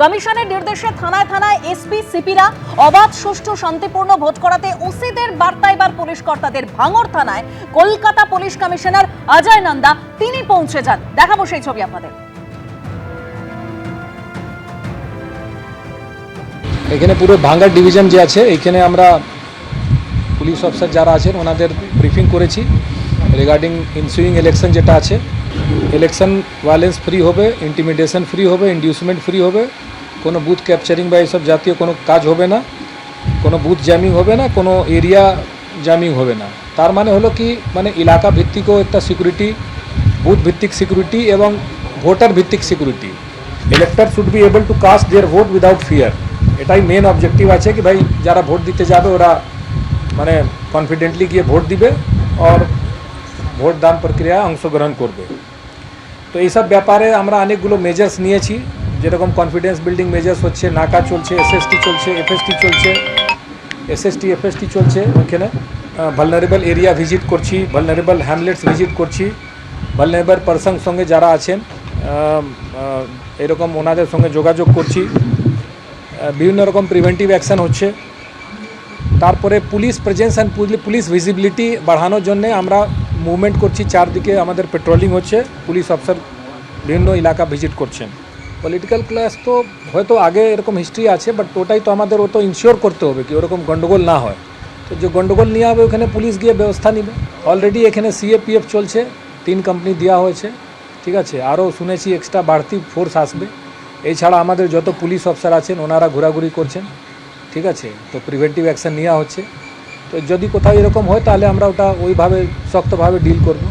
কমিশনের নির্দেশে থানায় থানায় এসপি সিপিরা অবাধ সুষ্ঠু শান্তিপূর্ণ ভোট করাতে ওসিদের বার্তা এবার পুলিশ কর্তাদের। ভাঙড় থানায় কলকাতা পুলিশ কমিশনার অজয় নন্দা তিনি পৌঁছে যান। দেখাবো সেই ছবি আপনাদের। এখানে পুরো ভাঙড় ডিভিশন যে আছে এখানে আমরা পুলিশ অফিসার যারা আছেন ওনাদের ব্রিফিং করেছি রিগার্ডিং ইনসুইং ইলেকশন যেটা আছে। ইলেকশন ভায়োলেন্স ফ্রি হবে, ইন্টিমিডেশন ফ্রি হবে, ইন্ডিউসমেন্ট ফ্রি হবে, কোনো বুথ ক্যাপচারিং বা এইসব জাতীয় কোনো কাজ হবে না, কোনো বুথ জ্যামিং হবে না, কোনো এরিয়া জ্যামিং হবে না। তার মানে হলো কি মানে এলাকা ভিত্তিকও একটা সিকিউরিটি, বুথ ভিত্তিক সিকিউরিটি এবং ভোটার ভিত্তিক security. Elector should be able to caste there vote without fear. এটাই মেন অবজেক্টিভ আছে কি ভাই যারা ভোট দিতে যাবে ওরা মানে কনফিডেন্টলি গিয়ে ভোট দিবে আর ভোট দান প্রক্রিয়ায় অংশগ্রহণ করবে। তো এইসব ব্যাপারে আমরা অনেকগুলো মেজার্স নিয়েছি, যেরকম কনফিডেন্স বিল্ডিং মেজার্স হচ্ছে, নাকা চলছে, এসএসটি চলছে, এফএসটি চলছে। ওইখানে ভালনারেবল এরিয়া ভিজিট করছি, ভালনারেবল হ্যামলেটস ভিজিট করছি, ভালনারেবল পারসন সঙ্গে যারা আছেন এরকম ওনাদের সঙ্গে যোগাযোগ করছি। বিভিন্ন রকম প্রিভেন্টিভ অ্যাকশন হচ্ছে। তারপরে police presence and police visibility বাড়ানোর জন্য আমরা মুভমেন্ট করছি, চারদিকে আমাদের পেট্রোলিং হচ্ছে, পুলিশ অফিসার বিভিন্ন এলাকা ভিজিট করছেন। পলিটিক্যাল ক্লাস তো হয়তো আগে এরকম হিস্ট্রি আছে, বাট ওটাই তো আমাদের ও তো ইনশিওর করতে হবে কি ওরকম গন্ডগোল না হয়। তো যে গন্ডগোল নিয়ে হবে ওখানে পুলিশ গিয়ে ব্যবস্থা নেবে। অলরেডি এখানে সিএপিএফ চলছে, 3 কোম্পানি দেওয়া হয়েছে, ঠিক আছে। আরও শুনেছি এক্সট্রা বাড়তি ফোর্স আসবে। এছাড়া আমাদের যত পুলিশ অফিসার আছেন ওনারা ঘোরাঘুরি করছেন, ঠিক আছে। তো প্রিভেন্টিভ অ্যাকশন নেওয়া হচ্ছে। তো যদি কোথাও এরকম হয় তাহলে আমরা ওটা ওইভাবে শক্তভাবে ডিল করব।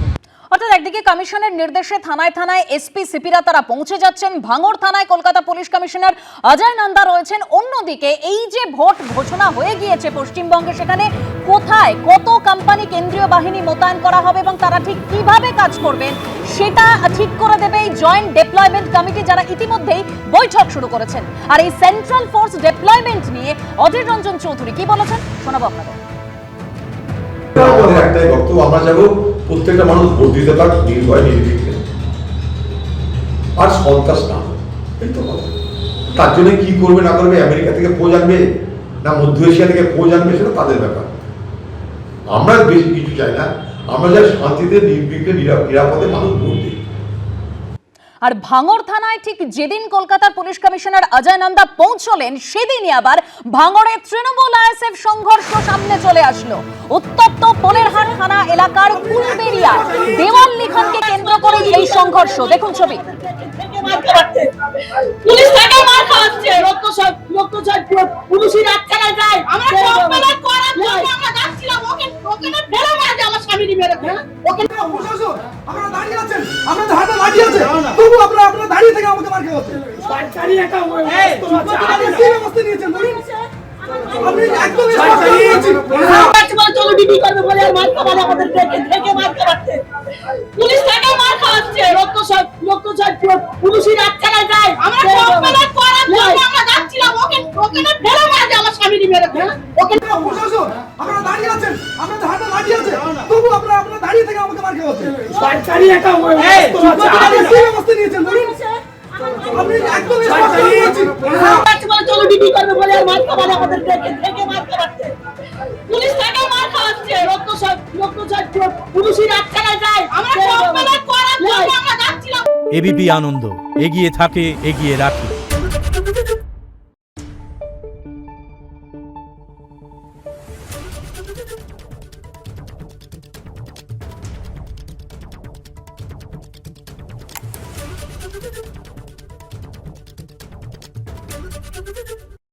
অর্থাৎ একদিকে কমিশনের নির্দেশে থানায় থানায় এসপি সিপিরা তারা পৌঁছে যাচ্ছেন, ভাঙড় থানায় কলকাতা পুলিশ কমিশনার অজয় নন্দা রয়েছেন। অন্যদিকে এই যে ভোট ঘোষণা হয়ে গিয়েছে পশ্চিমবঙ্গে, সেখানে কোথায় কত কোম্পানি কেন্দ্রীয় বাহিনী মোতায়েন করা হবে এবং তারা ঠিক কিভাবে কাজ করবেন সেটা ঠিক করে দেবে এই জয়েন্ট ডেপ্লয়মেন্ট কমিটি, যারা ইতিমধ্যেই বৈঠক শুরু করেছেন। আর এই সেন্ট্রাল ফোর্স ডেপ্লয়মেন্ট নিয়ে অধীর রঞ্জন চৌধুরী কি বলেছেন শোনাবো আপনাদের। আমাদের একটাই বক্তব্য, আমরা চাইবো প্রত্যেকটা মানুষ ভোট দিতে পারে নির্ভয় নির্বিঘ্নে, আর সন্ত্রাস না হয়। এই তো কথা। তার জন্য কি করবে না করবে, আমেরিকা থেকে ফৌজ আনবে না মধ্য এশিয়া থেকে ফৌজ আনবে সেটা তাদের ব্যাপার। আমরা বেশি কিছু চাই না, আমরা চাই শান্তিতে নির্বিঘ্নে নিরাপদে মানুষ ভোট দিই। আর ভাঙড় থানায় ঠিক যেদিন কলকাতার পুলিশ কমিশনার অজয় নন্দা পৌঁছলেন সেদিনই আবার ভাঙড়ে তৃণমূল আইএসএফ সংঘর্ষ সামনে চলে আসলো। উত্তপ্ত পনেরহাট থানা এলাকার কুলবেড়িয়া দেওয়াল লিখনকে কেন্দ্র করে এই সংঘর্ষ। দেখুন ছবি। পুলিশ থেকে মার খাচ্ছে, পুলিশের আটকানা যায়। আমরা কমপ্লেন করার জন্য আমরা যাচ্ছিলাম, ওকে না ফেলে মারছে আমার স্বামীকে মেরে। ওকে প্রশাসন আপনারা দাঁড়িয়ে আছেন, আপনাদের হাতে লাঠি আছে, তবু আপনারা দাঁড়িয়ে থেকে আমাকে মার খাওয়াচ্ছেন। সরকারি একটা কি ব্যবস্থা নিয়েছেন বলুন? আপনি একদম চলো ডিবি করবে বলে আর মার খাওয়ালে আমাদের থেকে মার খাওয়াচ্ছে। পুলিশ থেকে মার খাওয়াচ্ছে, পুলিশের আটকানা যায়। আমরা কমপ্লেন করার জন্য আমরা যাচ্ছিলাম, ওকে না ফেলে মারছে আমার স্বামীকে মেরে। ওকে প্রশাসন আপনারা দাঁড়িয়ে আছেন, আপনাদের হাতে লাঠি আছে, তবু আপনারা দাঁড়িয়ে থেকে আমাকে মার খাওয়াচ্ছেন। সরকারি একটা কি ব্যবস্থা নিয়েছেন বলুন? আপনি একদম চলো ডিবি করবে বলে আর মার খাওয়ালে আমাদের থেকে মার খাওয়াচ্ছে। পুলিশ থেকে মার খাওয়াচ্ছে, পুলিশের আটকানা যায়। আমরা কমপ্লেন করার জন্য আমরা যাচ্ছিলাম। এবিপি আনন্দ এগিয়ে থাকে, এগিয়ে রাখে।